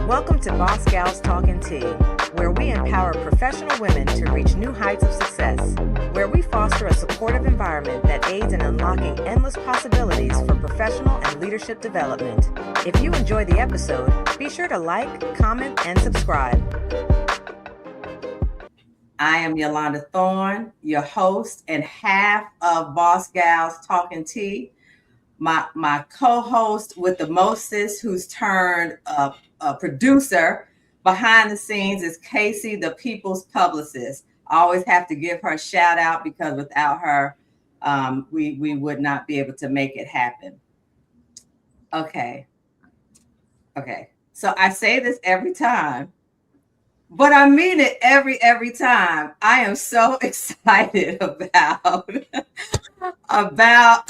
Welcome to Boss Gals Talking Tea, where we empower professional women to reach new heights of success, where we foster a supportive environment that aids in unlocking endless possibilities for professional and leadership development. If you enjoy the episode, be sure to like, comment, and subscribe. I am Yolanda Thorne, your host and half of Boss Gals Talking Tea. My co-host with the mostest, who's turned a producer behind the scenes, is Casey, the people's publicist. I always have to give her a shout out because without her, we would not be able to make it happen. Okay. So I say this every time, but I mean it every time. I am so excited about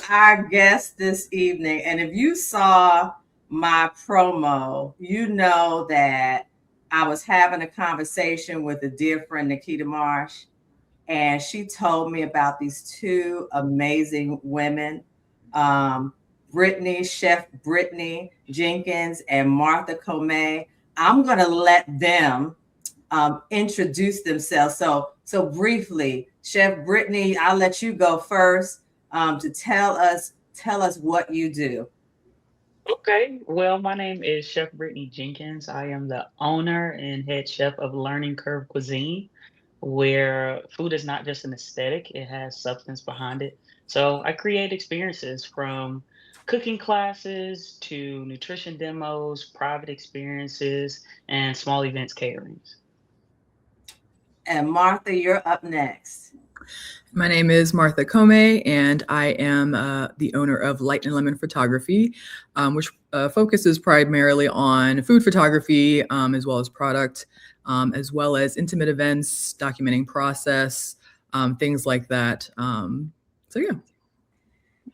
our guest this evening. And if you saw my promo, you know that I was having a conversation with a dear friend, Nikita Marsh, and she told me about these two amazing women, Chef Brittany Jenkins and Martha Comey. I'm going to let them introduce themselves. So briefly, Chef Brittany, I'll let you go first to tell us what you do. Okay, well, my name is Chef Brittany Jenkins. I am the owner and head chef of Learning Curve Cuisine, where food is not just an aesthetic, it has substance behind it. So I create experiences from cooking classes to nutrition demos, private experiences, and small events caterings. And Martha, you're up next. My name is Martha Comey, and I am the owner of Light and Lemon Photography, which focuses primarily on food photography, as well as product, as well as intimate events, documenting process, things like that. So yeah.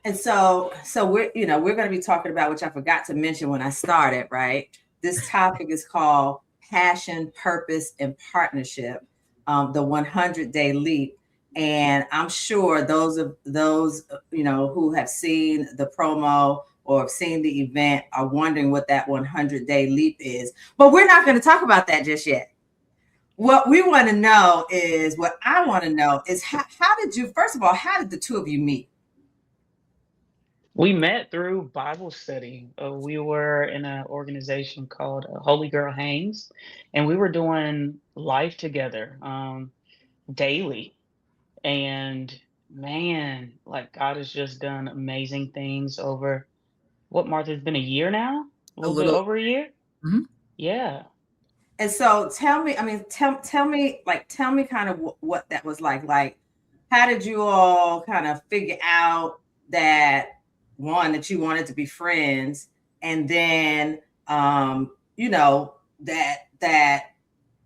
And so we're going to be talking about, which I forgot to mention when I started, right? This topic is called Passion, Purpose, and Partnership, the 100-day leap. And I'm sure those who have seen the promo or have seen the event are wondering what that 100-day leap is. But we're not going to talk about that just yet. What I want to know is how did the two of you meet? We met through Bible study. We were in an organization called Holy Girl Hangs, and we were doing life together daily. And man, like God has just done amazing things over what, Martha, it's been a year now? A little bit over a year? Mm-hmm. Yeah. And so tell me kind of what that was like. Like, how did you all kind of figure out that that you wanted to be friends, and then that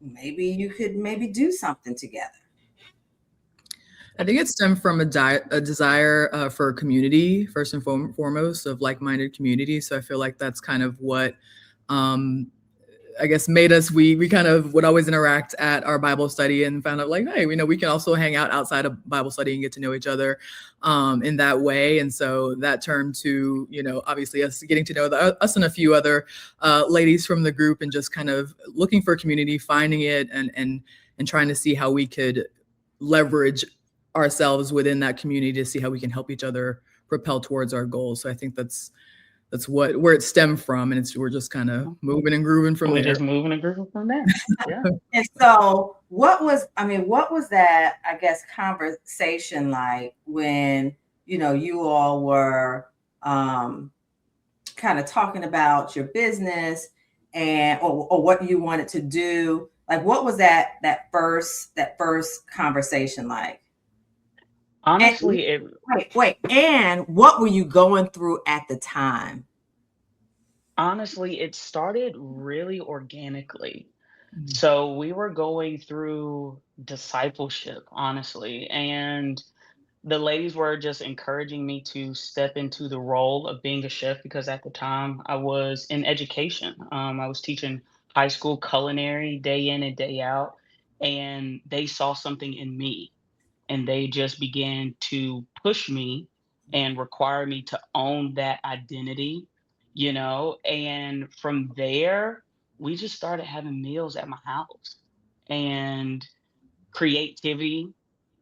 maybe you could do something together? I think it stemmed from a desire for community, first and foremost, of like-minded community. So I feel like that's kind of what, I guess, made us, we kind of would always interact at our Bible study and found out like, hey, we can also hang out outside of Bible study and get to know each other in that way. And so that turned to, obviously us getting to know us and a few other ladies from the group, and just kind of looking for community, finding it, and trying to see how we could leverage ourselves within that community to see how we can help each other propel towards our goals. So I think that's where it stemmed from, and we're just kind of moving and grooving from there. We're just moving and grooving from there. Yeah. And so what was that, I guess, conversation like when you all were kind of talking about your business and or what you wanted to do? Like, what was that first conversation like? Honestly, and what were you going through at the time? Honestly, it started really organically. So we were going through discipleship, honestly, and the ladies were just encouraging me to step into the role of being a chef, because at the time I was in education. I was teaching high school culinary day in and day out, and they saw something in me, and they just began to push me and require me to own that identity and from there, we just started having meals at my house. And creativity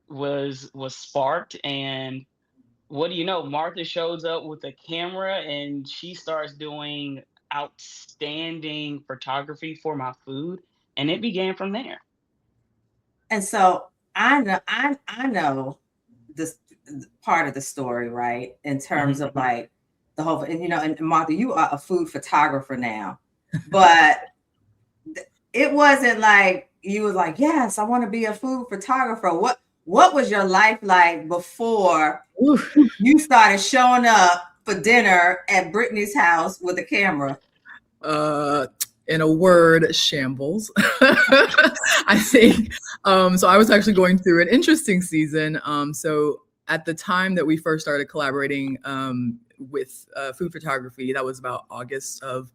was sparked, and what do you know? Martha shows up with a camera and she starts doing outstanding photography for my food, and it began from there. And so I know this part of the story, right? In terms Mhm. of like the whole, and and Martha, you are a food photographer now, but it wasn't like you was like, yes, I want to be a food photographer. What was your life like before Oof. you started showing up for dinner at Brittany's house with a camera? In a word, shambles. I think. So I was actually going through an interesting season. So at the time that we first started collaborating with food photography, that was about August of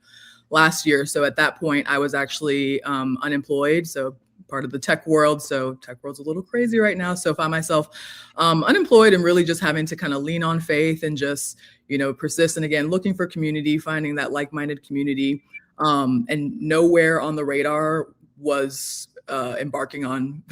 last year. So at that point, I was actually unemployed. So part of the tech world. So tech world's a little crazy right now. So I find myself unemployed and really just having to kind of lean on faith and just, persist. And again, looking for community, finding that like-minded community. And nowhere on the radar was embarking on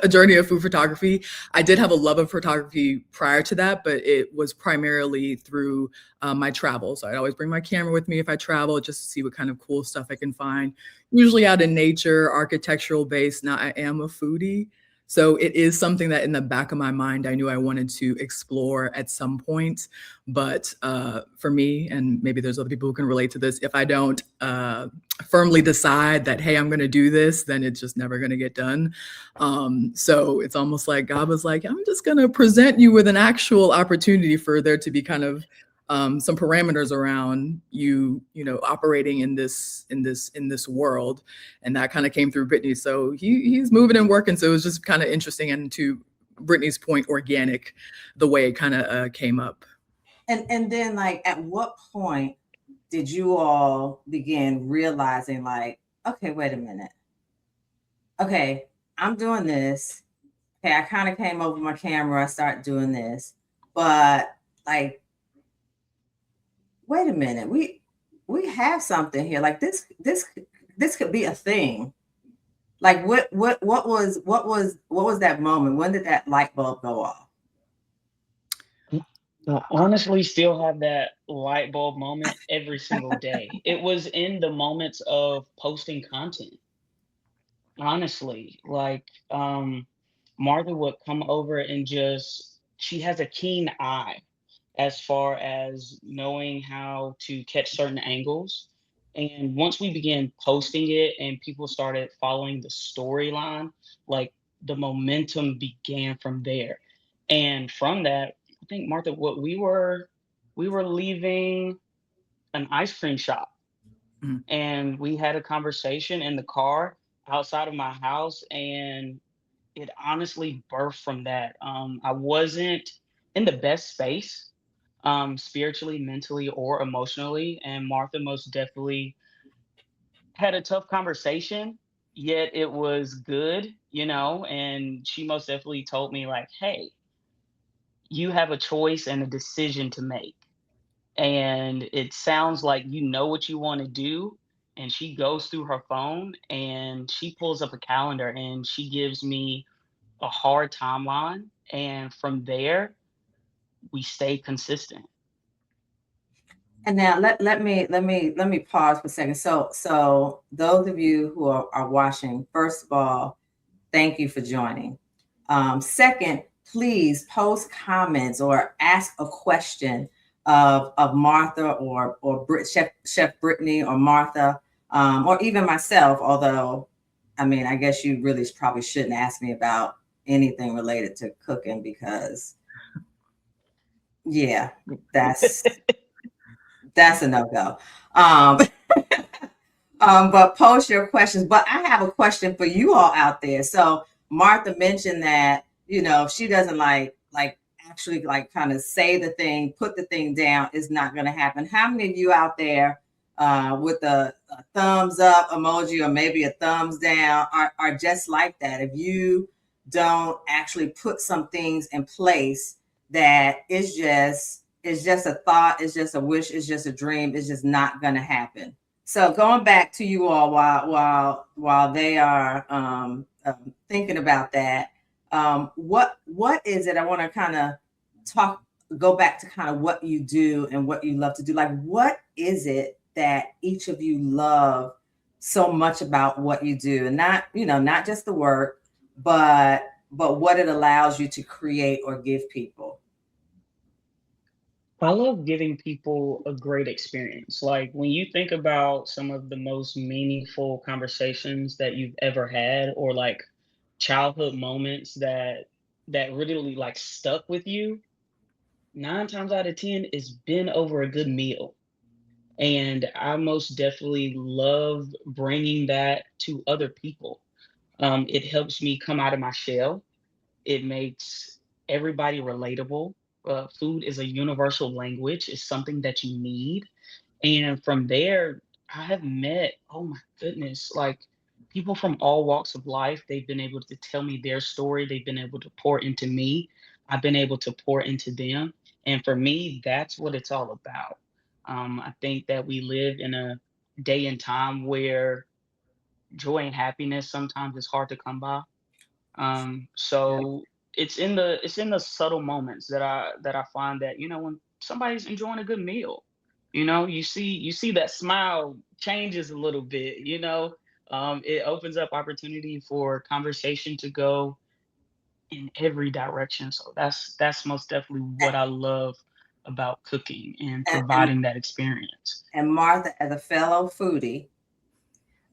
a journey of food photography. I did have a love of photography prior to that, but it was primarily through my travel. So I'd always bring my camera with me if I travel, just to see what kind of cool stuff I can find, usually out in nature, architectural based. Now I am a foodie. So it is something that in the back of my mind, I knew I wanted to explore at some point. But for me, and maybe there's other people who can relate to this, if I don't firmly decide that, hey, I'm going to do this, then it's just never going to get done. So it's almost like God was like, I'm just going to present you with an actual opportunity for there to be kind of some parameters around you, operating in this world, and that kind of came through Brittany. So he's moving and working. So it was just kind of interesting, and to Brittany's point, organic, the way it kind of came up. And then like, at what point did you all begin realizing like, okay, wait a minute. Okay, I'm doing this. Okay, I kind of came over my camera, I started doing this, but like, wait a minute, we have something here. Like this could be a thing. Like what was that moment? When did that light bulb go off? I honestly still have that light bulb moment every single day. It was in the moments of posting content. Honestly, like, Martha would come over and just she has a keen eye as far as knowing how to catch certain angles. And once we began posting it and people started following the storyline, like the momentum began from there. And from that, I think Martha, what we were leaving an ice cream shop, Mhm. and we had a conversation in the car outside of my house, and it honestly birthed from that. I wasn't in the best space, spiritually, mentally, or emotionally, and Martha most definitely had a tough conversation, yet it was good, and she most definitely told me like, hey, you have a choice and a decision to make, and it sounds like you know what you want to do. And she goes through her phone and she pulls up a calendar and she gives me a hard timeline, and from there we stay consistent. And now let me pause for a second. So those of you who are watching, first of all, thank you for joining. Second, please post comments or ask a question of Martha or Chef Brittany or Martha, or even myself. Although, I mean, I guess you really probably shouldn't ask me about anything related to cooking because, yeah, that's a no-go. Um, but post your questions. But I have a question for you all out there. So Martha mentioned that, she doesn't like actually like kind of say the thing, put the thing down, is not going to happen. How many of you out there with a thumbs up emoji or maybe a thumbs down are just like that? If you don't actually put some things in place that is just it's just a thought, it's just a wish, it's just a dream, it's just not going to happen. So going back to you all while they are thinking about that, what is it? I want to kind of go back to kind of what you do and what you love to do. Like, what is it that each of you love so much about what you do, and not just the work, but what it allows you to create or give people? I love giving people a great experience. Like when you think about some of the most meaningful conversations that you've ever had, or like childhood moments that really like stuck with you, 9 times out of 10 it's been over a good meal. And I most definitely love bringing that to other people. It helps me come out of my shell. It makes everybody relatable. Food is a universal language. It's something that you need. And from there, I have met, oh my goodness, like people from all walks of life. They've been able to tell me their story. They've been able to pour into me. I've been able to pour into them. And for me, that's what it's all about. I think that we live in a day and time where joy and happiness sometimes is hard to come by. Yeah. So it's in the subtle moments that I find that, when somebody's enjoying a good meal, you see that smile changes a little bit. It opens up opportunity for conversation to go in every direction. So that's most definitely what I love about cooking and And, and, providing that experience. and Martha, as a fellow foodie,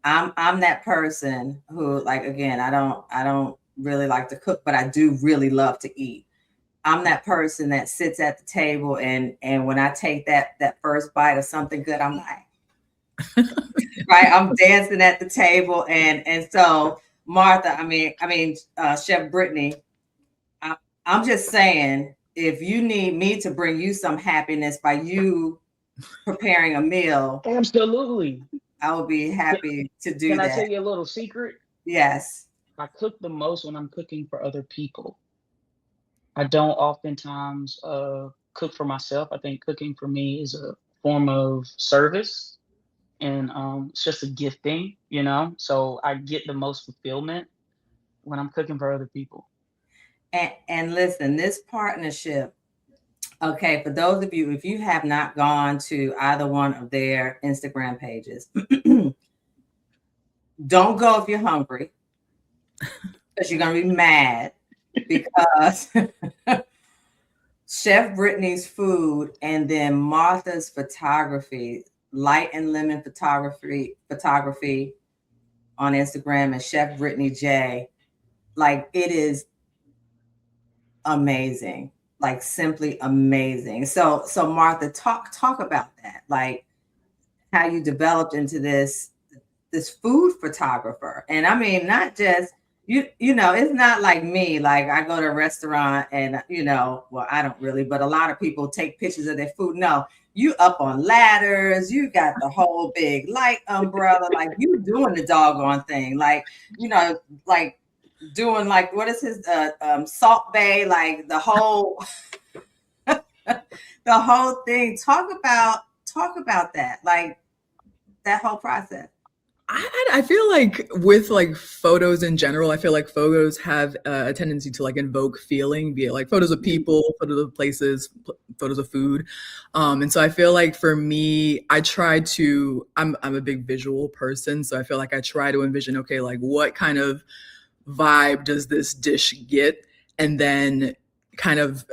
I'm that person who, like, again, I don't really like to cook, but I do really love to eat. I'm that person that sits at the table, and when I take that first bite of something good, I'm like, right, I'm dancing at the table, and so Martha, Chef Brittany, I, I'm just saying, if you need me to bring you some happiness by you preparing a meal, Absolutely. I will be Can, happy to do can I tell that. you a little secret? Yes. I cook the most when I'm cooking for other people. I don't oftentimes cook for myself. I think cooking for me is a form of service, and it's just a gifting. So I get the most fulfillment when I'm cooking for other people. And listen, this partnership, okay, for those of you, if you have not gone to either one of their Instagram pages, don't go if you're hungry, because you're gonna be mad, because Chef Brittany's food and then Martha's photography, Light and Lemon photography on Instagram, and Chef Brittany J, like, it is amazing, like simply amazing. So Martha, talk about that, like how you developed into this food photographer. And I mean, not just it's not like me, like I go to a restaurant and well, I don't really, but a lot of people take pictures of their food. No, you up on ladders, you got the whole big light umbrella, like you doing the doggone thing, like like doing, like, what is his Salt Bay, like the whole thing. Talk about that, like that whole process. I feel like with like photos in general, I feel like photos have a tendency to like invoke feeling, be it like photos of people, photos of places, photos of food. And so I feel like for me, I'm a big visual person. So I feel like I try to envision, okay, like what kind of vibe does this dish get? And then kind of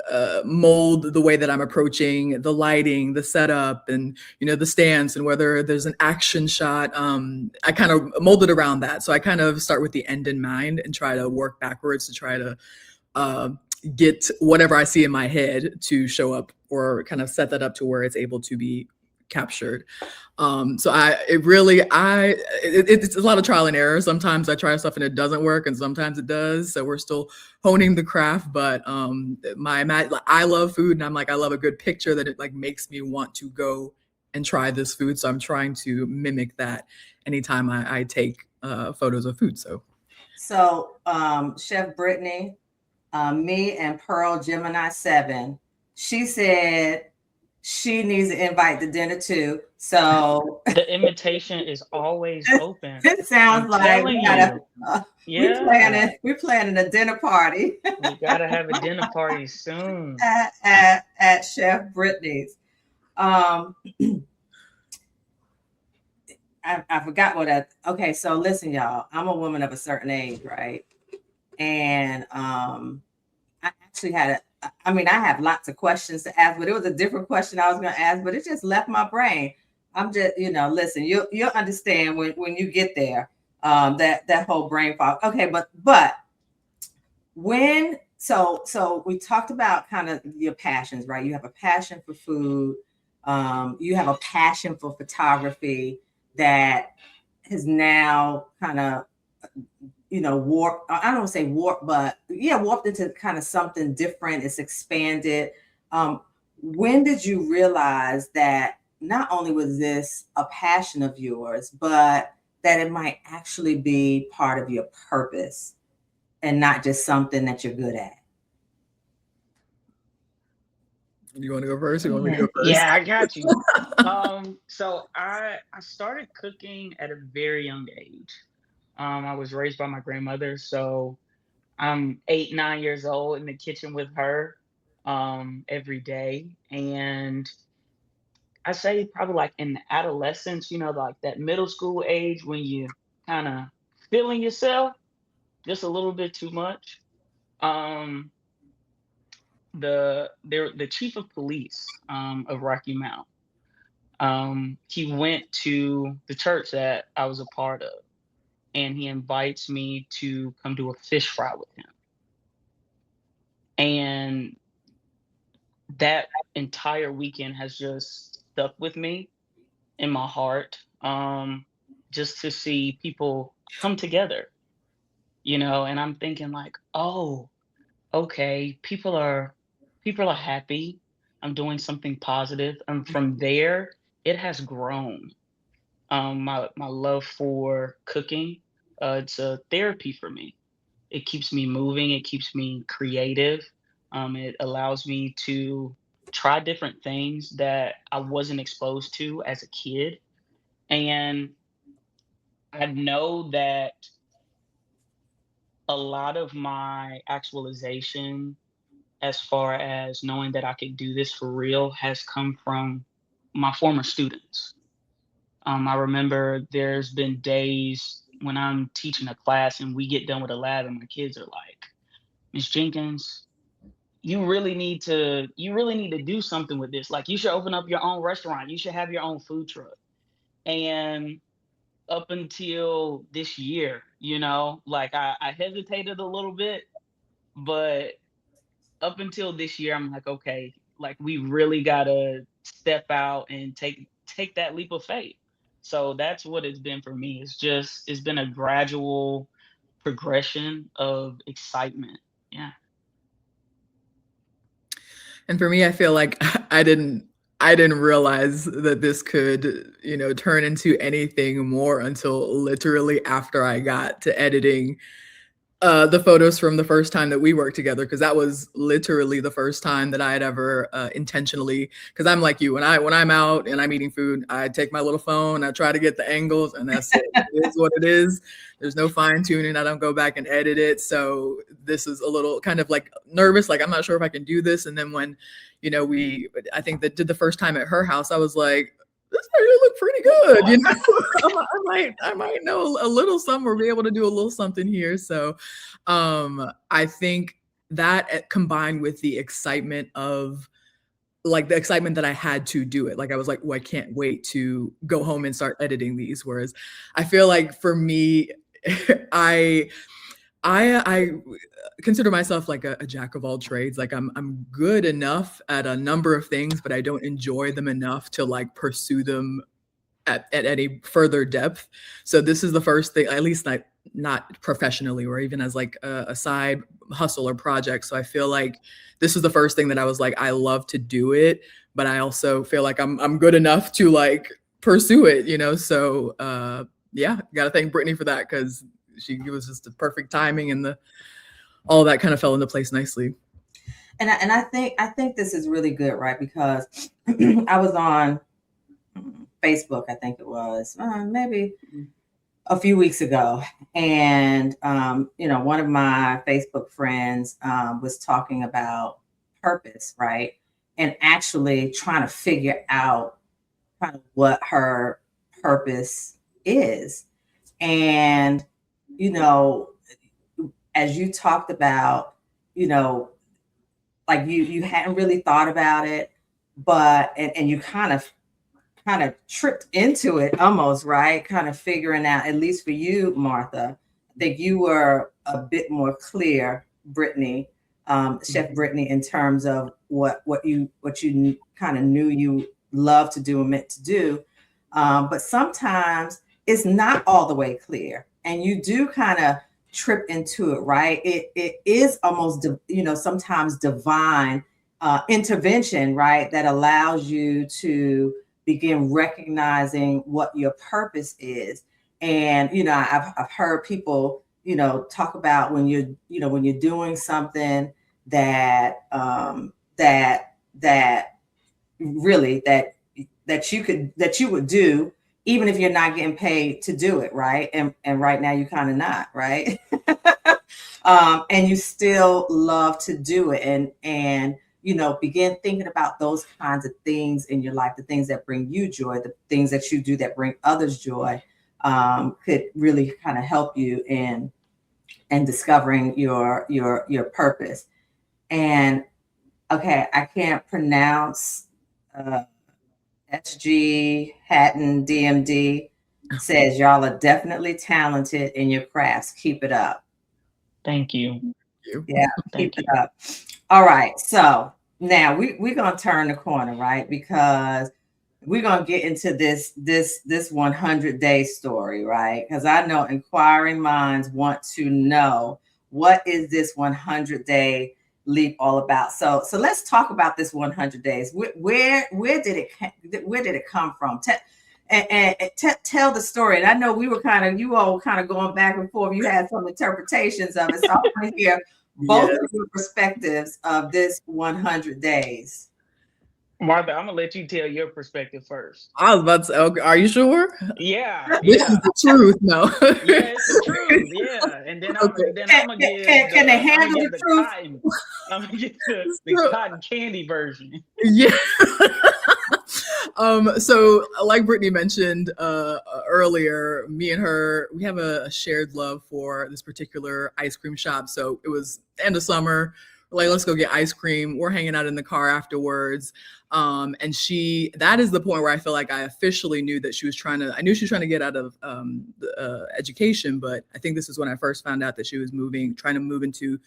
mold the way that I'm approaching the lighting, the setup, and the stance, and whether there's an action shot. I kind of mold it around that. So I kind of start with the end in mind and try to work backwards to try to uh, get whatever I see in my head to show up, or kind of set that up to where it's able to be captured. So it's a lot of trial and error. Sometimes I try stuff and it doesn't work, and sometimes it does. So we're still honing the craft. But I love food, and I'm like, I love a good picture that it like makes me want to go and try this food. So I'm trying to mimic that anytime I take photos of food. So Chef Brittany, me and Pearl Gemini 7, she said she needs an invite to dinner too. So The invitation is always open. it sounds I'm like telling you. Yeah. we're planning a dinner party We gotta have a dinner party soon. at Chef Brittany's. I forgot what okay, so listen, y'all. I'm a woman of a certain age, right? And I actually had I have lots of questions to ask, but it was a different question I was going to ask, but it just left my brain. I'm just, listen, you'll understand when you get there, that whole brain fog. Okay, but when so we talked about kind of your passions, right? You have a passion for food, you have a passion for photography that has now kind of warped. I don't want to say warped, but yeah, warped into kind of something different. It's expanded. When did you realize that not only was this a passion of yours, but that it might actually be part of your purpose and not just something that you're good at? You want to go first? You want me to go first? Yeah, I got you. So I started cooking at a very young age. I was raised by my grandmother, so I'm 8, 9 years old in the kitchen with her every day. And I say probably like in adolescence, like that middle school age when you kind of feeling yourself just a little bit too much. Um, the chief of police of Rocky Mount, he went to the church that I was a part of, and he invites me to come do a fish fry with him. And that entire weekend has just stuck with me in my heart. Just to see people come together, and I'm thinking like, oh, okay, people are happy. I'm doing something positive. And from there, it has grown. My love for cooking, it's a therapy for me. It keeps me moving. It keeps me creative. It allows me to try different things that I wasn't exposed to as a kid. And I know that a lot of my actualization, as far as knowing that I could do this for real, has come from my former students. I remember there's been days when I'm teaching a class and we get done with a lab and my kids are like, Miss Jenkins, you really need to do something with this. Like you should open up your own restaurant. You should have your own food truck. And up until this year, like I hesitated a little bit, but up until this year, I'm like, okay, like we really gotta step out and take that leap of faith. So that's what it's been for me. It's been a gradual progression of excitement. Yeah. And for me, I feel like I didn't realize that this could, turn into anything more until literally after I got to editing the photos from the first time that we worked together, because that was literally the first time that I had ever intentionally, because I'm like you, when I'm out and I'm eating food, I take my little phone, I try to get the angles, and that's it. It is what it is. There's no fine tuning. I don't go back and edit it. So this is a little kind of like nervous, like I'm not sure if I can do this. And then when, I think that did the first time at her house, I was like, this really look pretty good. I might know a little something or be able to do a little something here. So I think that combined with the excitement of like the excitement that I had to do it. Like I was like, oh, I can't wait to go home and start editing these. Whereas I feel like for me, I consider myself like a jack of all trades. Like I'm good enough at a number of things, but I don't enjoy them enough to like pursue them at any further depth. So this is the first thing, at least not professionally or even as like a side hustle or project. So I feel like this is the first thing that I was like, I love to do it, but I also feel like I'm good enough to like pursue it, So yeah, gotta thank Brittany for that, because she was just the perfect timing and all that kind of fell into place nicely. And I think this is really good, right? Because I was on Facebook, I think it was maybe a few weeks ago, and one of my Facebook friends was talking about purpose, right? And actually trying to figure out kind of what her purpose is. And as you talked about, you know, like you hadn't really thought about it, but and you kind of tripped into it almost, right? Kind of figuring out, at least for you, Martha, I think you were a bit more clear, Brittany, Chef Brittany, in terms of what you kind of knew you loved to do and meant to do. But sometimes it's not all the way clear, and you do kind of trip into it, right? It is almost sometimes divine intervention, right, that allows you to begin recognizing what your purpose is. And I've heard people talk about when you're doing something that that really that you would do even if you're not getting paid to do it, right? And right now you're kind of not, right? And you still love to do it, and begin thinking about those kinds of things in your life, the things that bring you joy, the things that you do that bring others joy, could really kind of help you in discovering your purpose. And okay, I can't pronounce SG Hatton DMD says y'all are definitely talented in your crafts. Keep it up. Thank you. Yeah, Thank keep you. it up. All right. So now we're gonna turn the corner, right? Because we're gonna get into this 100-day story, right? Because I know inquiring minds want to know, what is this 100-day leap all about? So let's talk about this 100 days. Where did it come from? Tell the story. And I know you all kind of going back and forth. You had some interpretations of it, so I want to hear both of your perspectives of this 100 days. Martha, I'm gonna let you tell your perspective first. I was about to say, okay, are you sure? Yeah, This is the truth. No. Yeah, it's the truth. Yeah, and then I'm gonna give Can they handle the truth? cotton. I'm gonna get the cotton candy version. Yeah. So like Brittany mentioned earlier, me and her, we have a shared love for this particular ice cream shop. So it was the end of summer. We're like, let's go get ice cream. We're hanging out in the car afterwards. And that is the point where I feel like I officially knew that I knew she was trying to get out of education, but I think this is when I first found out that she was trying to move into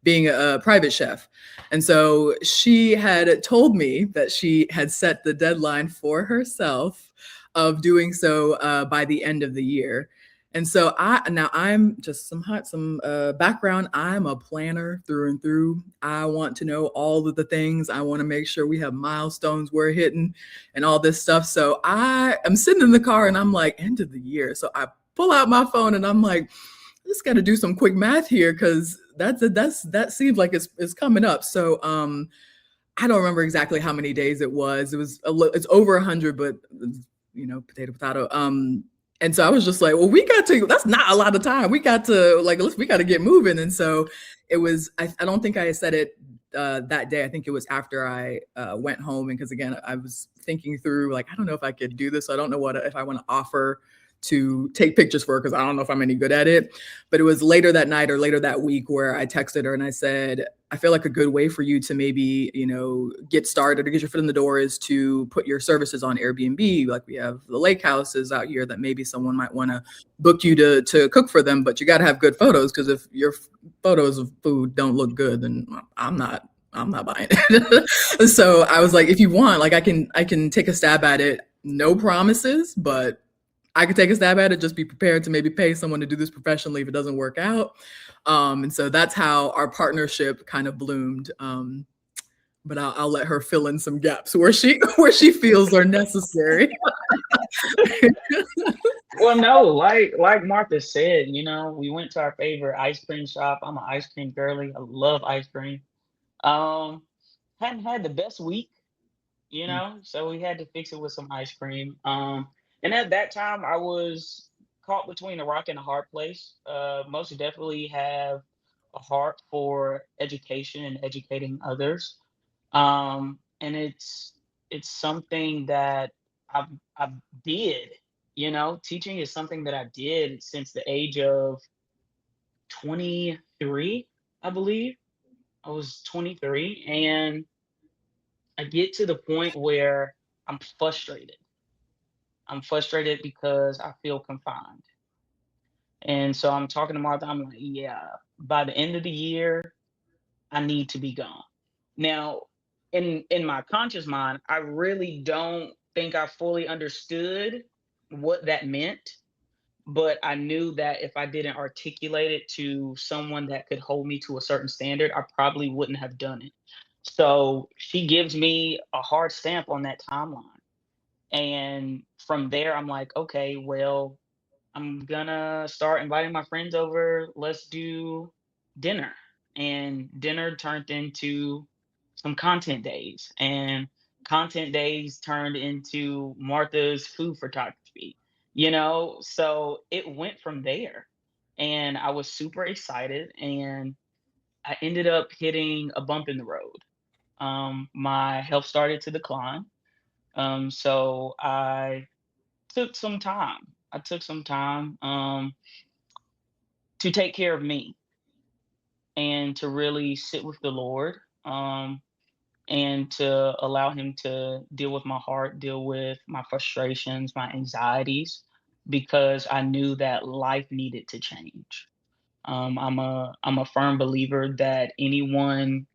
being a private chef. And so she had told me that she had set the deadline for herself of doing so by the end of the year. And so I'm just some background. I'm a planner through and through. I want to know all of the things. I want to make sure we have milestones we're hitting and all this stuff. So I am sitting in the car and I'm like, end of the year. So I pull out my phone and I'm like, I just got to do some quick math here, because that seems like it's coming up. So I don't remember exactly how many days it was. It's over 100, but potato. And so I was just like, well, that's not a lot of time. We got to get moving. And so it was, I don't think I said it that day. I think it was after I went home. And because again, I was thinking through, like, I don't know if I could do this. I don't know if I want to offer to take pictures for her, because I don't know if I'm any good at it. But it was later that night or later that week where I texted her and I said, I feel like a good way for you to maybe, get started or get your foot in the door is to put your services on Airbnb. Like we have the lake houses out here that maybe someone might want to book you to cook for them, but you got to have good photos, because if your photos of food don't look good, then I'm not buying it. So I was like, if you want, like I can take a stab at it. No promises, but I could take a stab at it. Just be prepared to maybe pay someone to do this professionally if it doesn't work out. And so that's how our partnership kind of bloomed. But I'll let her fill in some gaps where she feels are necessary. Well, no, like Martha said, we went to our favorite ice cream shop. I'm an ice cream girly. I love ice cream. Um, hadn't had the best week, Mm. so we had to fix it with some ice cream. And at that time, I was caught between a rock and a hard place. Most definitely have a heart for education and educating others. And it's something that I've I've did. Teaching is something that I did since the age of 23, I believe. I was 23, and I get to the point where I'm frustrated. I'm frustrated because I feel confined. And so I'm talking to Martha. I'm like, yeah, by the end of the year, I need to be gone. Now, in my conscious mind, I really don't think I fully understood what that meant, but I knew that if I didn't articulate it to someone that could hold me to a certain standard, I probably wouldn't have done it. So she gives me a hard stamp on that timeline. And from there, I'm like, okay, well, I'm gonna start inviting my friends over. Let's do dinner. And dinner turned into some content days. And content days turned into Martha's food photography, So it went from there. And I was super excited. And I ended up hitting a bump in the road. My health started to decline. So took some time. I took some time to take care of me and to really sit with the Lord, and to allow Him to deal with my heart, deal with my frustrations, my anxieties, because I knew that life needed to change. I'm a firm believer that anyone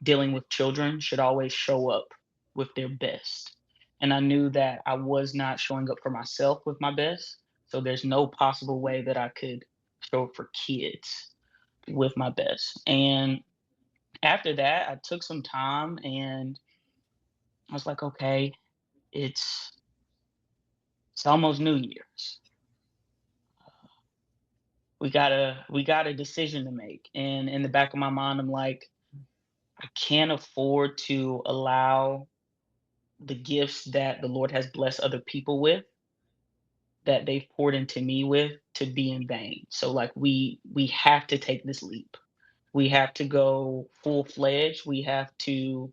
dealing with children should always show up with their best. And I knew that I was not showing up for myself with my best. So there's no possible way that I could show up for kids with my best. And after that, I took some time and I was like, okay, it's it's almost New Year's. We got a decision to make. And in the back of my mind, I'm like, I can't afford to allow the gifts that the Lord has blessed other people with, that they've poured into me with, to be in vain. So like we have to take this leap. We have to go full fledged. We have to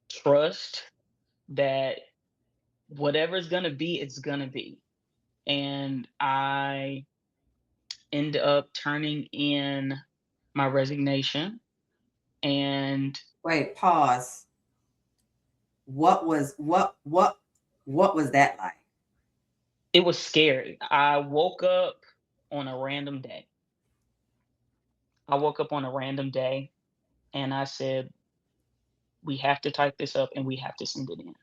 trust that whatever's gonna be, it's gonna be. And I end up turning in my resignation, and Wait, pause. What was that like? it was scary. On a random day. I woke up on a random day and I said, we have to type this up and we have to send it in.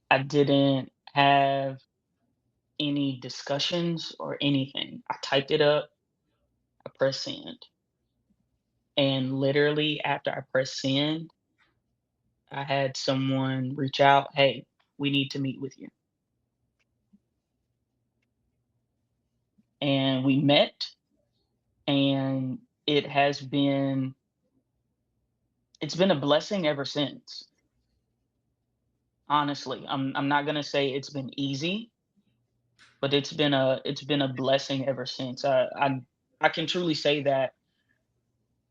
I didn't have any discussions or anything. I typed it up, I pressed send. And literally after I pressed send, I had someone reach out, hey, we need to meet with you. And we met, and it's been a blessing ever since. Honestly, I'm not gonna say it's been easy, but it's been a blessing ever since. I can truly say that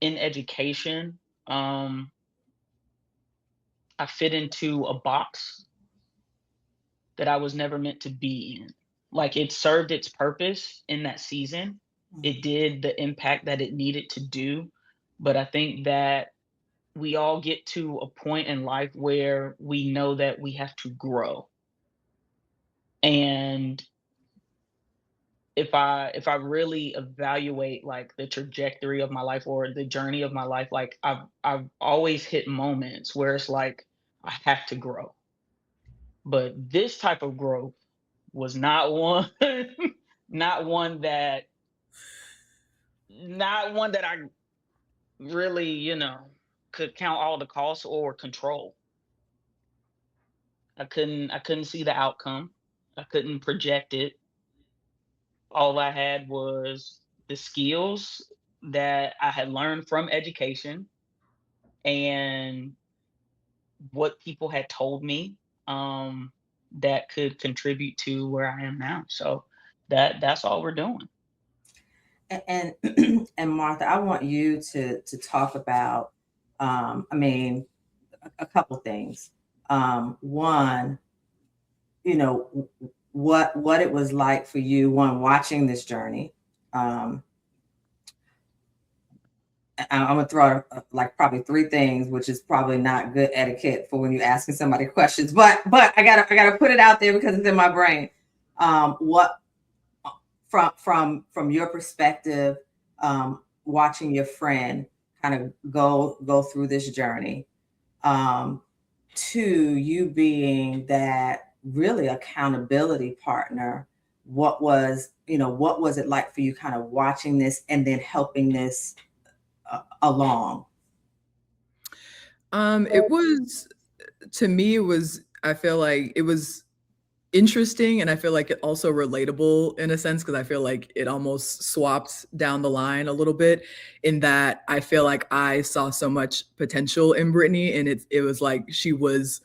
in education, I fit into a box that I was never meant to be in. Like, it served its purpose in that season. Mm. It did the impact that it needed to do, but I think that we all get to a point in life where we know that we have to grow. And if I really evaluate like the trajectory of my life or the journey of my life, like I've always hit moments where it's like I have to grow. But this type of growth was not one not one that not one that I really, could count all the costs or control. I couldn't see the outcome. I couldn't project it. All I had was the skills that I had learned from education and what people had told me, um, that could contribute to where I am now. So that's all we're doing. And and Martha, I want you to talk about, I mean, a couple things. One, what it was like for you, one, watching this journey. Um, I'm gonna throw out like probably three things, which is probably not good etiquette for when you're asking somebody questions. But I gotta put it out there because it's in my brain. What from your perspective, watching your friend kind of go through this journey, um, to you being that really accountability partner. What was it like for you, kind of watching this and then helping this along? It was, to me, it was, I feel like it was interesting, and I feel like it also relatable in a sense, because I feel like it almost swapped down the line a little bit, in that I feel like I saw so much potential in Brittany, and it was like she was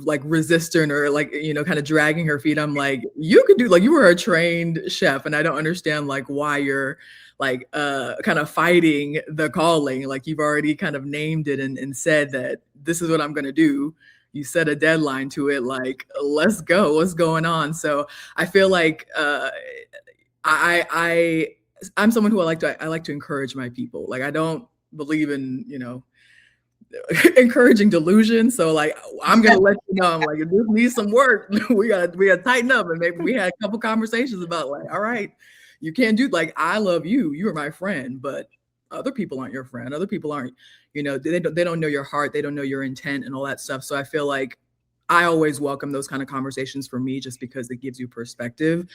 like resistant, or like, kind of dragging her feet. I'm like, you could do, like, you were a trained chef, and I don't understand like why you're like kind of fighting the calling. Like, you've already kind of named it, and said that this is what I'm going to do. You set a deadline to it, like, let's go, what's going on? So I feel like I I'm someone who I like to encourage my people. Like, I don't believe in encouraging delusion. So like, I'm gonna let you know, I'm like, if this needs some work, we gotta tighten up. And maybe we had a couple conversations about like, all right, you can't do, like, I love you, you are my friend, but other people aren't your friend. Other people aren't, they don't know your heart, they don't know your intent and all that stuff. So I feel like I always welcome those kind of conversations for me, just because it gives you perspective.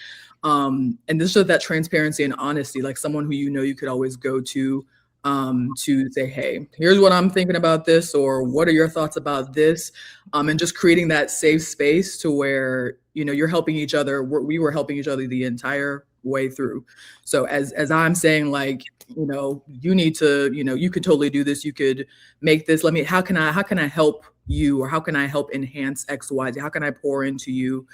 And this shows that transparency and honesty, like someone who you could always go to say, hey, here's what I'm thinking about this, or what are your thoughts about this? And just creating that safe space to where, you're helping each other. We were helping each other the entire way through. So as I'm saying, like, you need to, you could totally do this. You could make this. How can I help you? Or how can I help enhance X, Y, Z? How can I pour into you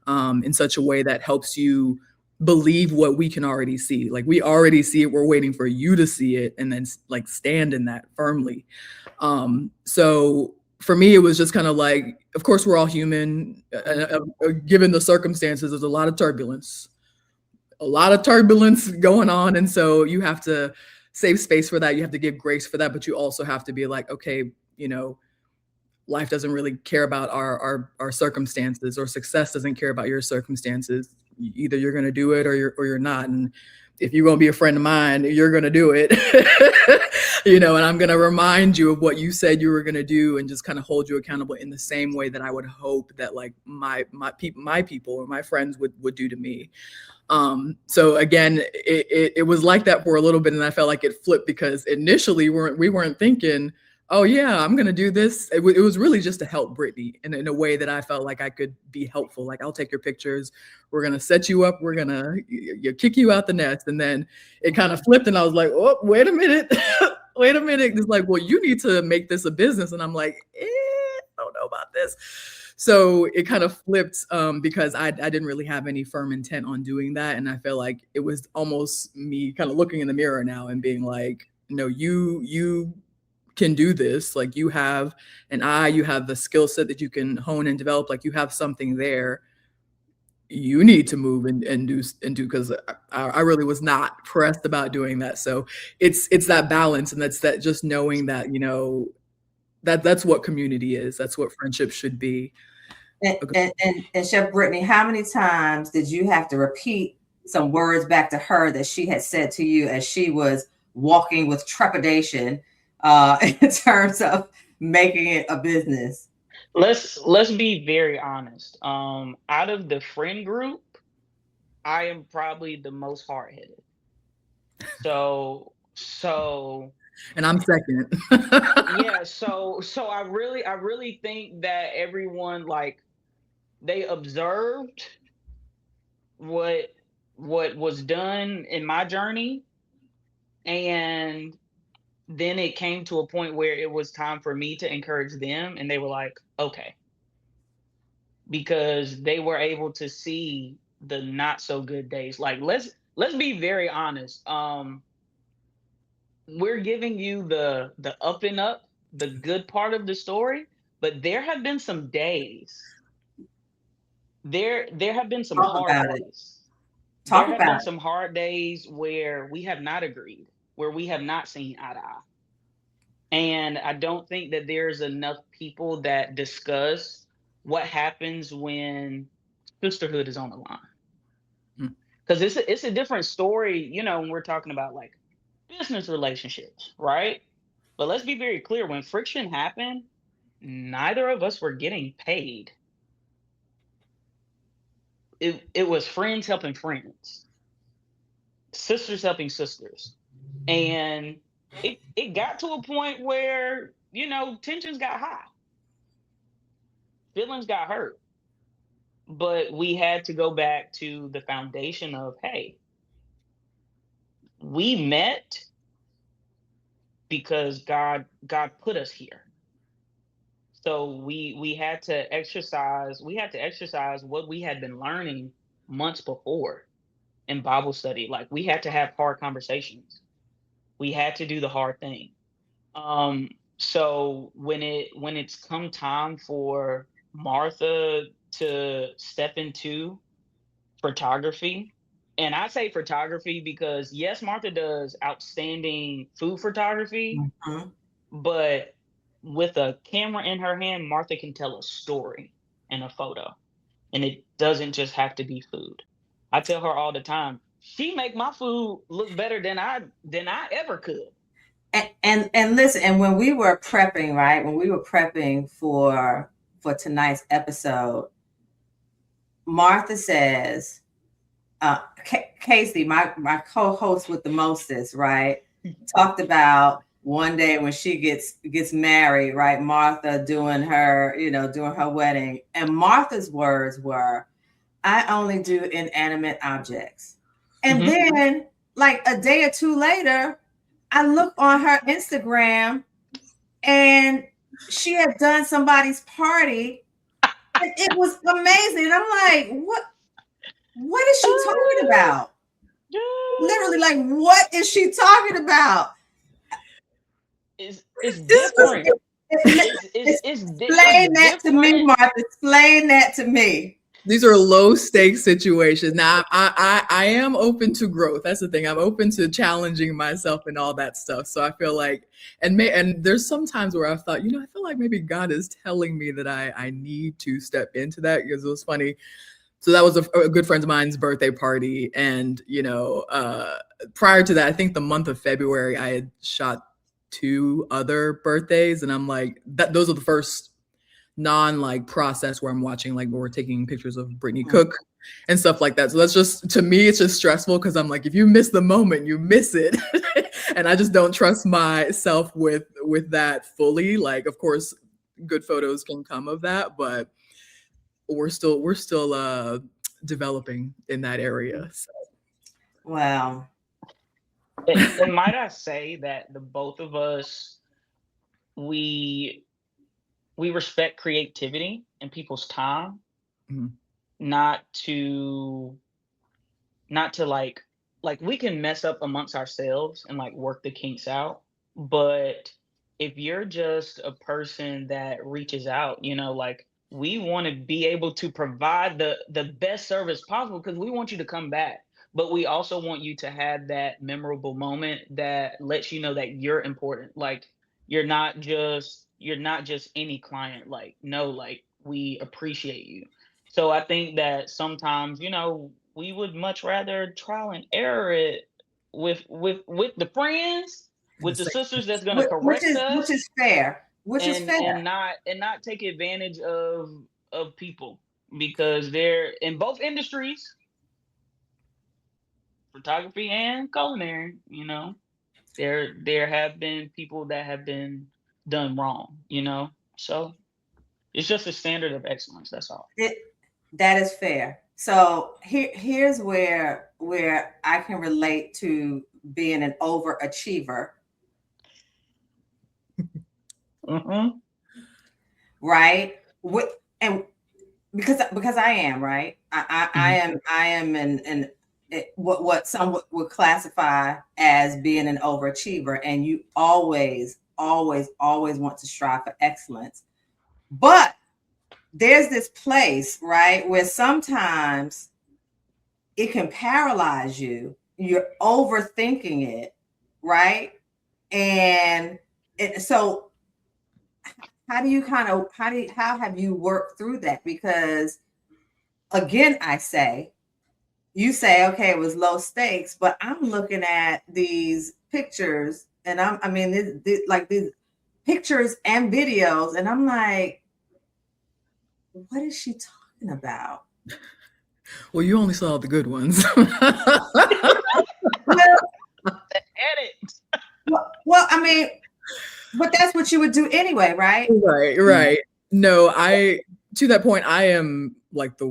in such a way that helps you believe what we can already see? Like, we already see it, we're waiting for you to see it, and then like stand in that firmly. So for me, it was just kind of like, of course we're all human. Given the circumstances, there's a lot of turbulence going on, and so you have to save space for that. You have to give grace for that, but you also have to be like, okay, life doesn't really care about our circumstances, or success doesn't care about your circumstances. Either you're going to do it, or you're not. And if you're going to be a friend of mine, you're going to do it. And I'm going to remind you of what you said you were going to do, and just kind of hold you accountable in the same way that I would hope that like my people or my friends would do to me. So again, it was like that for a little bit, and I felt like it flipped, because initially we weren't thinking, oh yeah, I'm gonna do this. It was really just to help Brittany in a way that I felt like I could be helpful. Like, I'll take your pictures, we're gonna set you up, we're gonna kick you out the nest. And then it kind of flipped, and I was like, oh, wait a minute. Wait a minute. It's like, well, you need to make this a business. And I'm like, I don't know about this. So it kind of flipped, because I didn't really have any firm intent on doing that. And I feel like it was almost me kind of looking in the mirror now and being like, no, you can do this. Like, you have you have the skill set that you can hone and develop. Like, you have something there. You need to move and do, because I really was not pressed about doing that. So it's that balance, and that's that, just knowing that, that's what community is. That's what friendship should be. And Chef Brittany, how many times did you have to repeat some words back to her that she had said to you as she was walking with trepidation in terms of making it a business? Let's be very honest. Out of the friend group, I am probably the most hard-headed. So And I'm second. yeah, so I really think that everyone, like, they observed what was done in my journey, And then it came to a point where it was time for me to encourage them, and they were like, okay, because they were able to see the not so good days. Like, let's be very honest. We're giving you the up and up, the good part of the story, but there have been some days. There have been some Talk hard about it. days. There Talk have been about it. some hard days where we have not agreed, where we have not seen eye to eye. And I don't think that there's enough people that discuss what happens when sisterhood is on the line. Mm. Because it's a different story, when we're talking about like business relationships, right? But let's be very clear, when friction happened, neither of us were getting paid. It was friends helping friends, sisters helping sisters. And it got to a point where, tensions got high, feelings got hurt. But we had to go back to the foundation of, hey, we met because God put us here. So we had to exercise what we had been learning months before in Bible study. Like, we had to have hard conversations. We had to do the hard thing. So when it's come time for Martha to step into photography, and I say photography because yes, Martha does outstanding food photography, Mhm. but with a camera in her hand, Martha can tell a story in a photo, and it doesn't just have to be food. I tell her all the time, she make my food look better than I ever could. And listen, and when we were prepping, right? When we were prepping for tonight's episode, Martha says, Casey, my co-host with the mostest, right, talked about one day when she gets married, right? Martha doing her wedding, and Martha's words were, "I only do inanimate objects." And Mhm. then, like a day or two later, I look on her Instagram, and she had done somebody's party, and it was amazing. And I'm like, what is she talking about? Literally, like, what is she talking about? It's This was different. It's Explain that to me, different. Martha. Explain that to me. These are low stakes situations. Now, I am open to growth. That's the thing. I'm open to challenging myself and all that stuff. So I feel like, and there's some times where I've thought, I feel like maybe God is telling me that I need to step into that, because it was funny. So that was a good friend of mine's birthday party, and prior to that, I think the month of February, I had shot 2 other birthdays, and I'm like, those are the first process where I'm watching, like, where we're taking pictures of Brittany Cook and stuff like that. So that's just, to me, it's just stressful, because I'm like, if you miss the moment, you miss it. And I just don't trust myself with that fully. Like, of course, good photos can come of that, but we're still developing in that area. So. Wow. And might I say that the both of us, we respect creativity and people's time, Mhm. not to like we can mess up amongst ourselves and like work the kinks out. But if you're just a person that reaches out, like, we want to be able to provide the best service possible, because we want you to come back. But we also want you to have that memorable moment that lets you know that you're important. Like, you're not just any client. Like, no, like, we appreciate you. So I think that sometimes, we would much rather trial and error it with the friends, In the with the same. sisters that's gonna Which correct is us, fair. Which is and fair. and not take advantage of people, because they're in both industries, photography and culinary. There have been people that have been done wrong. So it's just a standard of excellence. That's all. That is fair. So here's where I can relate to being an overachiever, right? And because I am, right. I am in what some would classify as being an overachiever, and you always want to strive for excellence. But there's this place, right, where sometimes it can paralyze you. You're overthinking it, right? And so how do you how have you worked through that? Because again, you say, okay, it was low stakes, but I'm looking at these pictures and like these pictures and videos, and I'm like, what is she talking about? Well, you only saw the good ones. Well, I mean, but that's what you would do anyway, right? Right. No, to that point, I am like the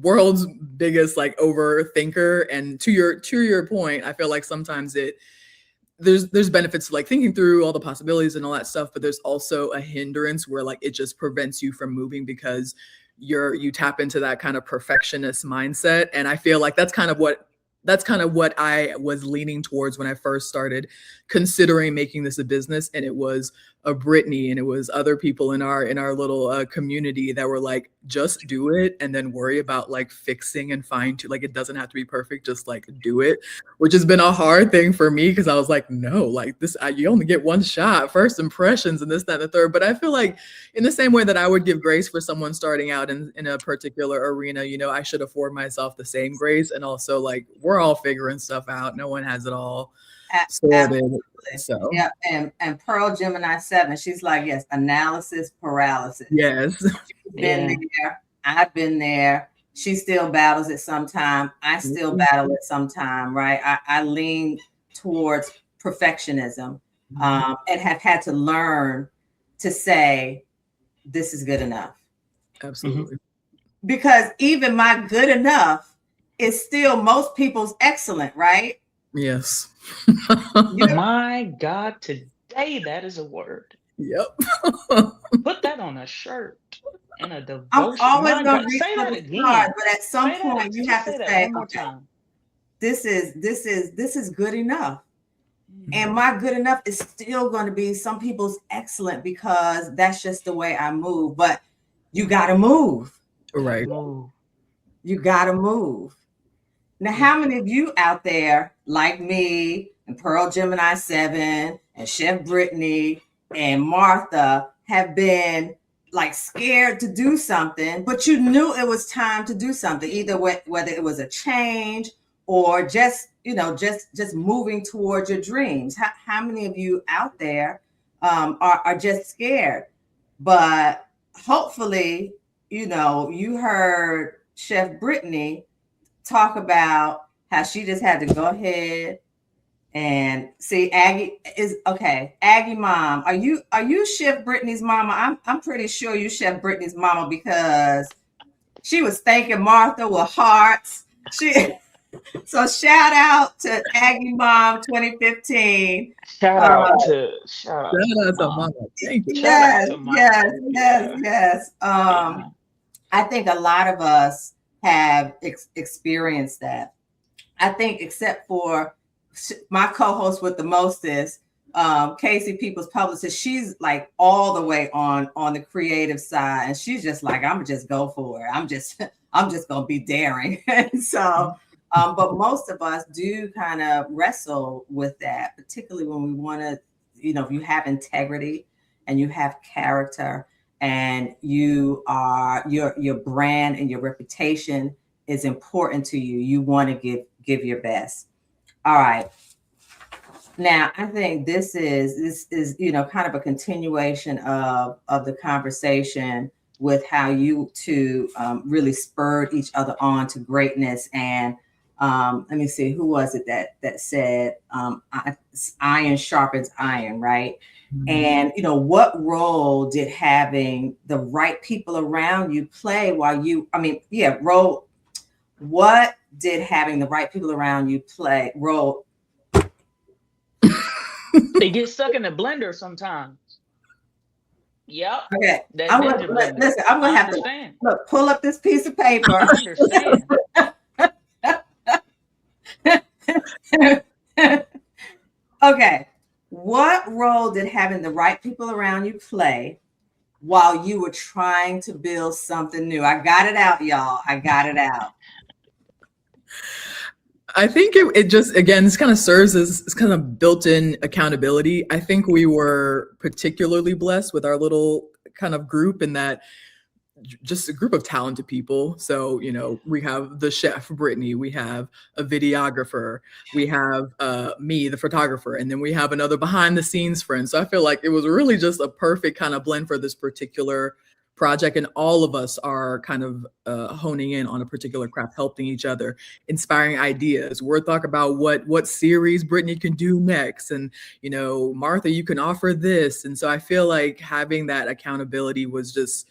world's biggest like overthinker. And to your point, I feel like sometimes there's benefits to like thinking through all the possibilities and all that stuff, but there's also a hindrance where like it just prevents you from moving because you tap into that kind of perfectionist mindset. And I feel like that's kind of what I was leaning towards when I first started considering making this a business. And it was Brittany and it was other people in our little community that were like, just do it and then worry about like fixing and like it doesn't have to be perfect, just like do it, which has been a hard thing for me because I was like, no, like this, you only get one shot, first impressions and this, that, and the third. But I feel like in the same way that I would give grace for someone starting out in a particular arena, you know, I should afford myself the same grace. And also like, we're all figuring stuff out. No one has it all sorted. So yeah, and Pearl Gemini 7, she's like, yes, analysis paralysis. Yes. She's been there. I've been there. She still battles it sometime. I still battle it sometime, right? I lean towards perfectionism and have had to learn to say, this is good enough. Absolutely. Because even my good enough is still most people's excellent, right? Yes. My God, today that is a word. Yep. Put that on a shirt and a devotion. I'm always going to reach say for that the again. stars, but at some point you have to say, one more okay, time. This is good enough. And my good enough is still going to be some people's excellent because that's just the way I move. But you got to move. Right. You got to move. Now, how many of you out there like me and Pearl Gemini 7 and Chef Brittany and Martha have been like scared to do something, but you knew it was time to do something, either whether it was a change or just, you know, just moving towards your dreams? How many of you out there are just scared? But hopefully, you know, you heard Chef Brittany talk about how she just had to go ahead and see. Aggie is okay. Aggie mom, are you Chef Brittany's mama? I'm pretty sure you Chef Brittany's mama because she was thanking Martha with hearts. So shout out to Aggie Mom 2015. Shout out to Mama. Thank you. Yes. I think a lot of us have experienced that. I think except for my co-host with the mostest, Casey Peoples publicist, she's like all the way on the creative side, and she's just like, I'm just go for it. I'm just gonna be daring. And so, but most of us do kind of wrestle with that, particularly when we want to, you know, if you have integrity and you have character and you are your brand and your reputation is important to you. You want to give your best. All right. Now, I think this is, you know, kind of a continuation of the conversation with how you two really spurred each other on to greatness. And let me see, who was it that said iron sharpens iron, right? Mm-hmm. And, you know, what role did having the right people around you play while you, role what did having the right people around you play role? They get stuck in the blender sometimes. Yep. Okay, That I'm ninja gonna blender. listen. I'm gonna I have to understand. look, pull up this piece of paper. I understand. Okay, what role did having the right people around you play while you were trying to build something new? I got it out, y'all. I got it out. I think it just, again, this kind of serves as kind of built-in accountability. I think we were particularly blessed with our little kind of group in that just a group of talented people. So, you know, we have the chef, Brittany, we have a videographer, we have me, the photographer, and then we have another behind the scenes friend. So I feel like it was really just a perfect kind of blend for this particular project. And all of us are kind of honing in on a particular craft, helping each other, inspiring ideas. We're talking about what series Brittany can do next. And, you know, Martha, you can offer this. And so I feel like having that accountability was just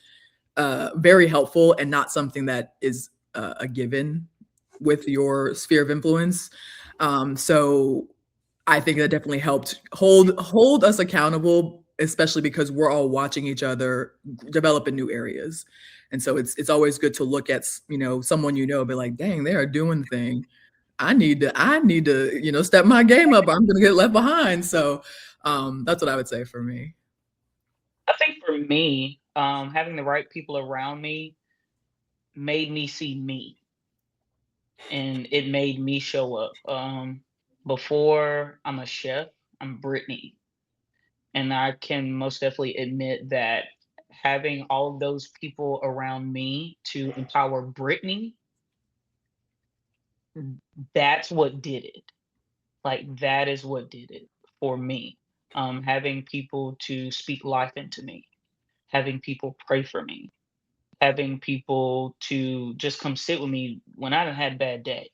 very helpful and not something that is a given with your sphere of influence. So I think that definitely helped hold us accountable, especially because we're all watching each other develop in new areas. And so it's always good to look at, you know, someone, you know, be like, dang, they are doing the thing. I need to, you know, step my game up. I'm gonna get left behind. So that's what I would say for me. I think for me, having the right people around me made me see me, and it made me show up. Before I'm a chef, I'm Brittany, and I can most definitely admit that having all of those people around me to empower Brittany, that's what did it. Like that is what did it for me. Having people to speak life into me, having people pray for me, having people to just come sit with me when I done had a bad day.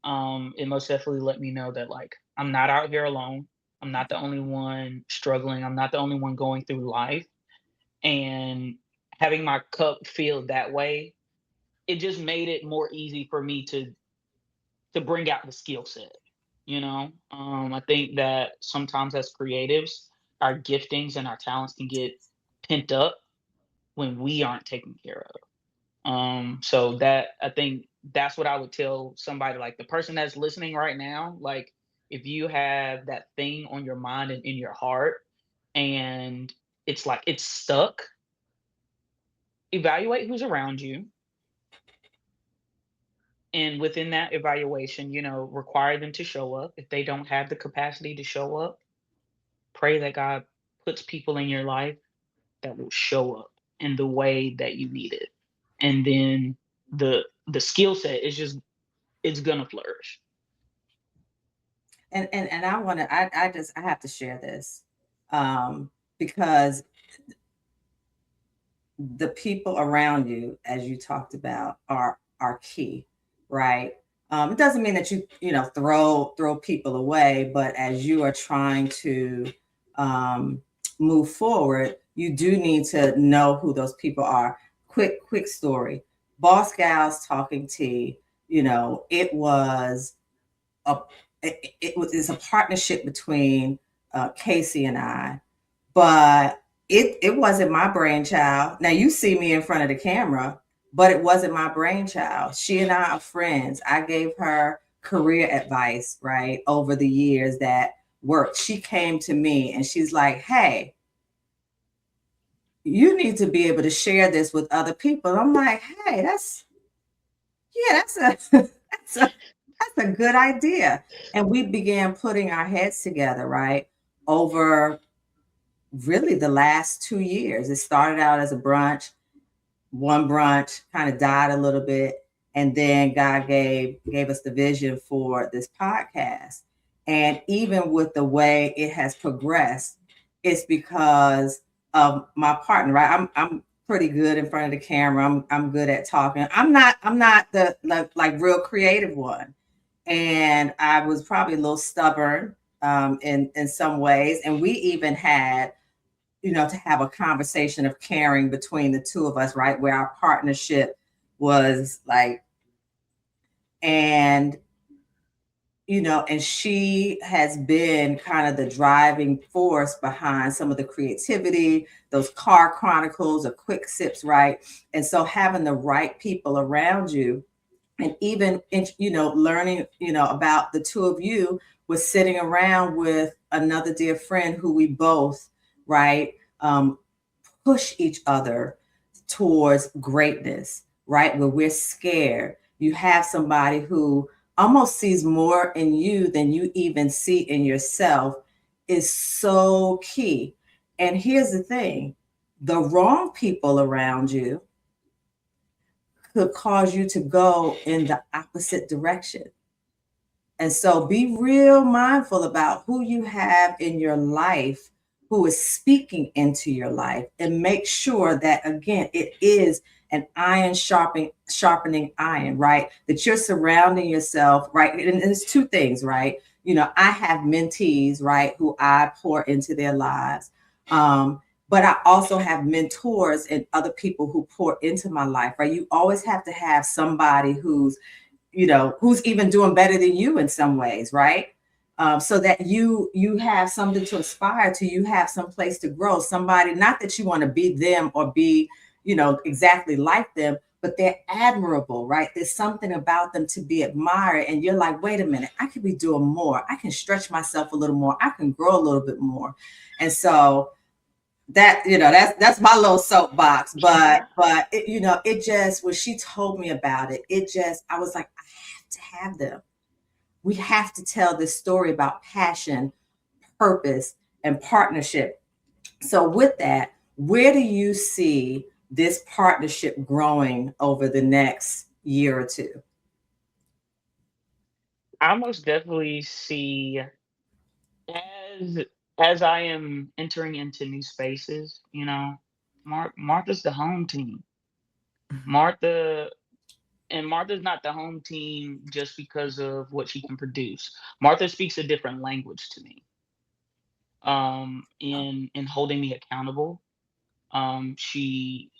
It most definitely let me know that like I'm not out here alone. I'm not the only one struggling. I'm not the only one going through life. And having my cup filled that way, it just made it more easy for me to bring out the skill set. You know, I think that sometimes as creatives, our giftings and our talents can get pent up when we aren't taken care of. So that I think that's what I would tell somebody, like the person that's listening right now, like if you have that thing on your mind and in your heart and it's like it's stuck, evaluate who's around you. And within that evaluation, you know, require them to show up. If they don't have the capacity to show up, pray that God puts people in your life that will show up in the way that you need it. And then the skill set is just it's gonna flourish. And I want to, I have to share this, because the people around you, as you talked about, are key, right? It doesn't mean that you know throw people away, but as you are trying to um, move forward, you do need to know who those people are. Quick story. Boss Gals Talking Tea. You know, it was a it's a partnership between Casey and I, but it wasn't my brainchild. Now you see me in front of the camera, but it wasn't my brainchild. She and I are friends. I gave her career advice, right, over the years that worked. She came to me and she's like, "Hey, you need to be able to share this with other people." I'm like, "Hey, that's a that's a good idea." And we began putting our heads together, right, over really the last 2 years. It started out as a brunch. One brunch kind of died a little bit, and then God gave us the vision for this podcast. And even with the way it has progressed, it's because of my partner, right? I'm pretty good in front of the camera. I'm good at talking. I'm not the like real creative one, and I was probably a little stubborn in some ways. And we even had, you know, to have a conversation of caring between the two of us, right? Where our partnership was like And and she has been kind of the driving force behind some of the creativity, those car chronicles or quick sips, right? And so having the right people around you, and even learning about the two of you, was sitting around with another dear friend who we both, right, push each other towards greatness, right? Where we're scared. You have somebody who almost sees more in you than you even see in yourself, is so key. And here's the thing, the wrong people around you could cause you to go in the opposite direction. And so be real mindful about who you have in your life who is speaking into your life, and make sure that, again, it is an iron sharpening iron, right? That you're surrounding yourself, right? And there's two things, right? I have mentees, right, who I pour into their lives. But I also have mentors and other people who pour into my life, right? You always have to have somebody who's even doing better than you in some ways, right? So that you have something to aspire to, you have some place to grow. Somebody, not that you want to be them or be, exactly like them, but they're admirable, right? There's something about them to be admired. And you're like, wait a minute, I could be doing more. I can stretch myself a little more. I can grow a little bit more. And so that, that's my little soapbox, but it just, when she told me about it, I was like, I have to have them. We have to tell this story about passion, purpose, and partnership. So with that, where do you see this partnership growing over the next year or two? I most definitely see, as as I am entering into new spaces, Martha's the home team. Martha and Martha's not the home team just because of what she can produce. Martha speaks a different language to me. In holding me accountable. She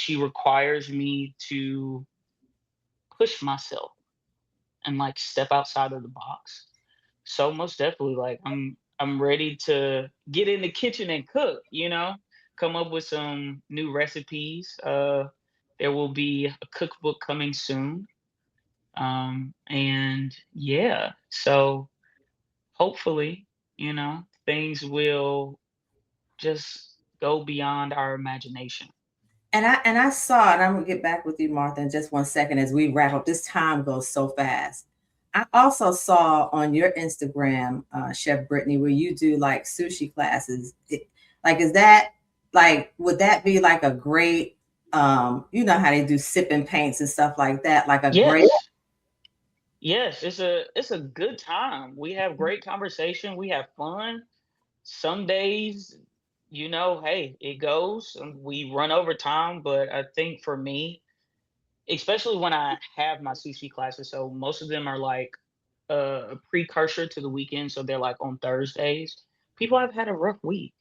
requires me to push myself and like step outside of the box. So most definitely, like I'm ready to get in the kitchen and cook, come up with some new recipes. There will be a cookbook coming soon. And yeah, so hopefully, things will just go beyond our imagination. And I saw, and I'm gonna get back with you, Martha, in just one second as we wrap up. This time goes so fast. I also saw on your Instagram, Chef Brittany, where you do like sushi classes. Like, is that like, would that be like a great, you know how they do sipping paints and stuff like that? Like a great. Yes. Yes, it's a good time. We have great conversation, we have fun. Some days, hey, it goes and we run over time, but I think for me, especially when I have my sushi classes, so most of them are like a precursor to the weekend, so they're like on Thursdays. People have had a rough week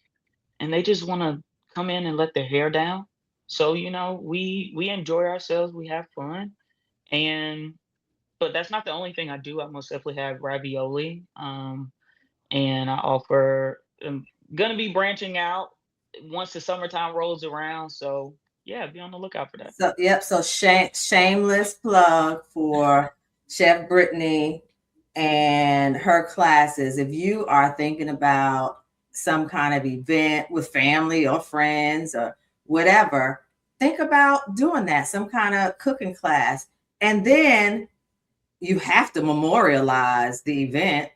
and they just want to come in and let their hair down. So, we enjoy ourselves, we have fun, and but that's not the only thing I do. I most definitely have ravioli, and I offer. I'm gonna be branching out once the summertime rolls around. So yeah, be on the lookout for that. So yep. So shameless plug for Chef Brittany and her classes. If you are thinking about some kind of event with family or friends or whatever, think about doing that, some kind of cooking class. And then you have to memorialize the event.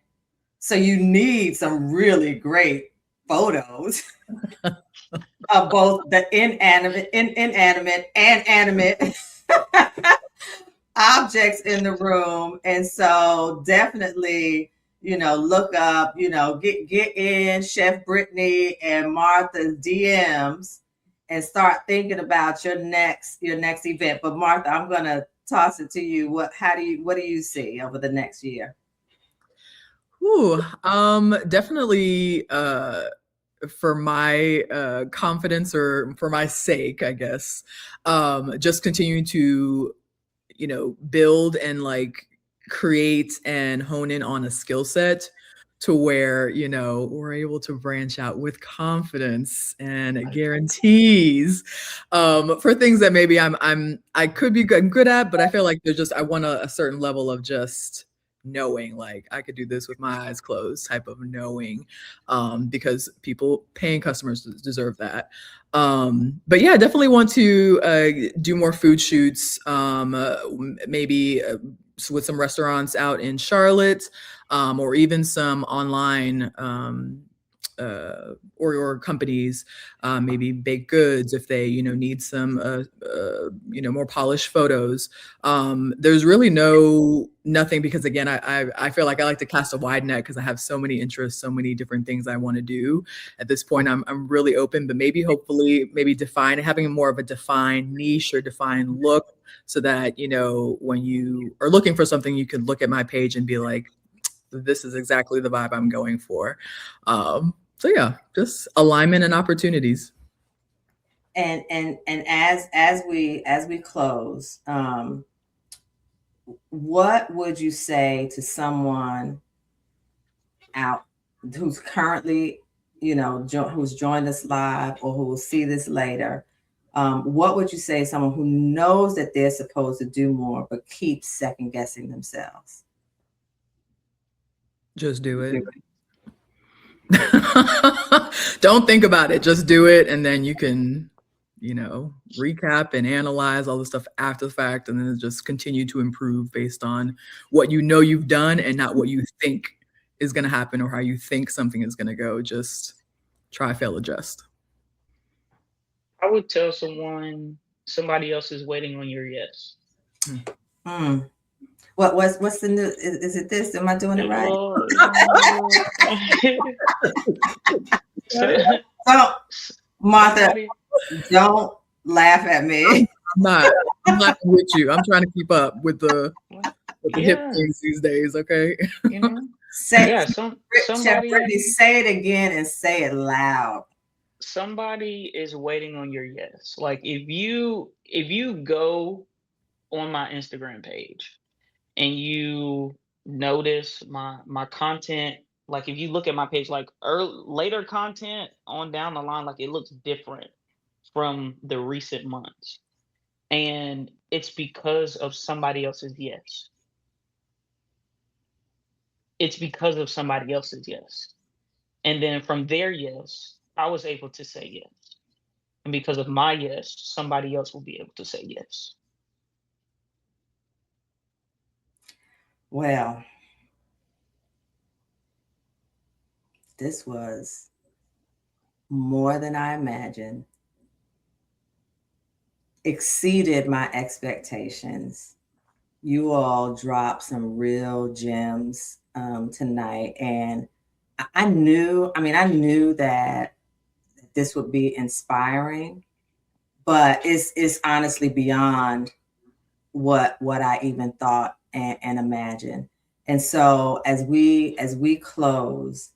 So you need some really great photos of both the inanimate and animate objects in the room. And so definitely, look up, get in Chef Brittany and Martha's DMs and start thinking about your next event. But Martha, I'm gonna toss it to you. What do you see over the next year? Ooh, definitely for my confidence, or for my sake, I guess, just continuing to, build and like create and hone in on a skill set to where, you know, we're able to branch out with confidence and guarantees for things that maybe I could be good at, but I feel like I want a certain level of just knowing, like I could do this with my eyes closed type of knowing, because paying customers deserve that. But yeah, I definitely want to do more food shoots, maybe with some restaurants out in Charlotte, or even some online or companies, maybe baked goods if they, you know, need some you know, more polished photos. There's really nothing, because again, I feel like I like to cast a wide net because I have so many interests, so many different things I want to do. At this point, I'm really open, but hopefully having more of a defined niche or defined look, so that, you know, when you are looking for something, you can look at my page and be like, this is exactly the vibe I'm going for. So yeah, just alignment and opportunities. And as we close, what would you say to someone out who's currently, you know, who's joined us live or who will see this later? What would you say to someone who knows that they're supposed to do more but keeps second guessing themselves? Just do it. Don't think about it. Just do it. And then you can, you know, recap and analyze all the stuff after the fact, and then just continue to improve based on what you know you've done and not what you think is going to happen or how you think something is going to go. Just try, fail, adjust. I would tell somebody else is waiting on your yes. What's the new? Is it this? Am I doing it right? So, Martha, don't laugh at me. I'm not with you. I'm trying to keep up with the hip things these days. Okay. You know? Somebody say it again and say it loud. Somebody is waiting on your yes. Like if you go on my Instagram page and you notice my content, like if you look at my page, like later content on down the line, like it looks different from the recent months. And it's because of somebody else's yes. It's because of somebody else's yes. And then from their yes, I was able to say yes. And because of my yes, somebody else will be able to say yes. Well, this was more than I imagined. Exceeded my expectations. You all dropped some real gems tonight. And I knew that this would be inspiring, but it's honestly beyond what I even thought and imagined. And so as we close,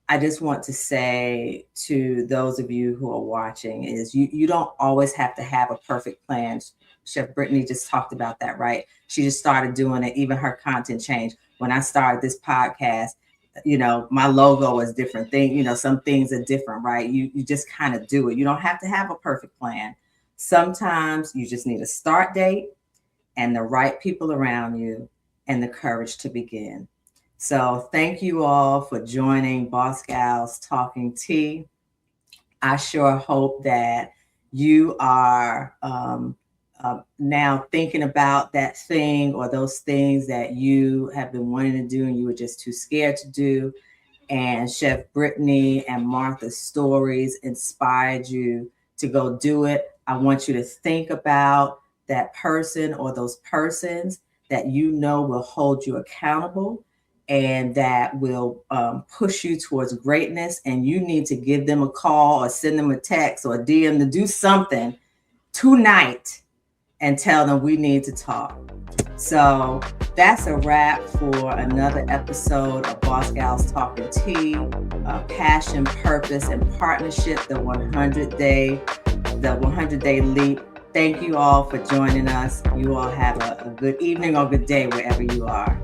I just want to say to those of you who are watching is you don't always have to have a perfect plan. Chef Brittany just talked about that, right? She just started doing it. Even her content changed. When I started this podcast, you know, my logo was different thing. You know, some things are different, right? You just kind of do it. You don't have to have a perfect plan. Sometimes you just need a start date and the right people around you and the courage to begin. So thank you all for joining Boss Gals Talking Tea. I sure hope that you are now thinking about that thing or those things that you have been wanting to do and you were just too scared to do. And Chef Brittany and Martha's stories inspired you to go do it. I want you to think about that person or those persons that you know will hold you accountable and that will push you towards greatness. And you need to give them a call or send them a text or a DM to do something tonight and tell them we need to talk. So that's a wrap for another episode of Boss Gals Talking Tea, Passion, Purpose, and Partnership, the 100-day leap Thank you all for joining us. You all have a good evening or good day wherever you are.